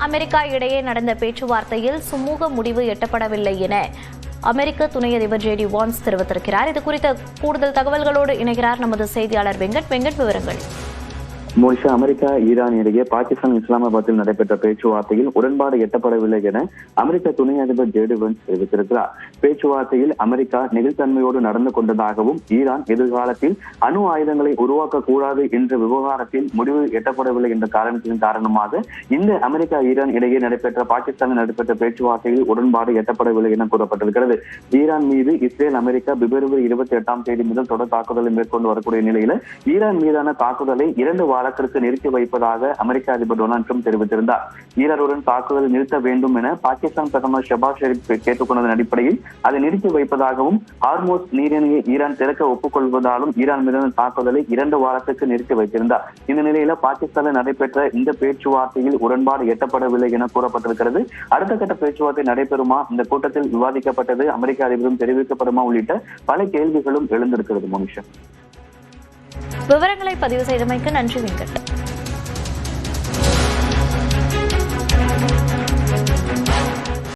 America இடையே நடந்த பேச்சுவார்த்தையில் சுமூக முடிவு எட்டப்படவில்லை என அமெரிக்க துணை அதிபர் ஜே டி வான்ஸ் தெரிவித்திருக்கிறார். இது குறித்த கூடுதல் தகவல்களோடு இணைகிறார் நமது செய்தியாளர் வெங்கட். விவரங்கள். மோனிஷா, அமெரிக்கா ஈரான் இடையே பாகிஸ்தான் இஸ்லாமாபாத்தில் நடைபெற்ற பேச்சுவார்த்தையில் உடன்பாடு எட்டப்படவில்லை என அமெரிக்க துணை அதிபர் ஜே டி வான்ஸ் தெரிவித்திருக்கிறார். பேச்சுவார்த்தையில் அமெரிக்கா நெகிழ்த்தன்மையோடு நடந்து கொண்டதாகவும் ஈரான் எதிர்காலத்தில் அணு ஆயுதங்களை உருவாக்கக்கூடாது என்ற விவகாரத்தில் முடிவு எட்டப்படவில்லை என்ற காரணத்தின் காரணமாக இந்த அமெரிக்கா ஈரான் இடையே பாகிஸ்தானில் நடைபெற்ற பேச்சுவார்த்தையில் உடன்பாடு எட்டப்படவில்லை என கூறப்பட்டிருக்கிறது. ஈரான் மீது இஸ்ரேல் அமெரிக்கா பிப்ரவரி 28 முதல் தொடர் தாக்குதலை மேற்கொண்டு வரக்கூடிய நிலையில ஈரான் மீதான தாக்குதலை 2 வாரத்திற்கு நிறுத்தி வைப்பதாக அமெரிக்க அதிபர் டொனால்ட் ட்ரம்ப் தெரிவித்திருந்தார். ஈரானுடன் தாக்குதலை நிறுத்த வேண்டும் என பாகிஸ்தான் பிரதமர் ஷெபாஸ் ஷெரீப் கேட்டுக்கொண்டதன் அடிப்படையில் அதை நிறுத்தி வைப்பதாகவும் ஹார்மோஸ் நீரிணையை ஈரான் திறக்க ஒப்புக்கொள்வதாலும் ஈரான் மீதான தாக்குதலை 2 வாரத்துக்கு நிறுத்தி வைத்திருந்தார். இந்த நிலையில பாகிஸ்தானில் நடைபெற்ற இந்த பேச்சுவார்த்தையில் உடன்பாடு எட்டப்படவில்லை என கூறப்பட்டிருக்கிறது. அடுத்த கட்ட பேச்சுவார்த்தை நடைபெறுமா, இந்த கூட்டத்தில் விவாதிக்கப்பட்டது அமெரிக்க அதிபரும் தெரிவிக்கப்படுமா உள்ளிட்ட பல கேள்விகளும் எழுந்திருக்கிறது. மோனிஷா, விவரங்களை பதிவு செய்தமைக்கு நன்றி வெங்கட்.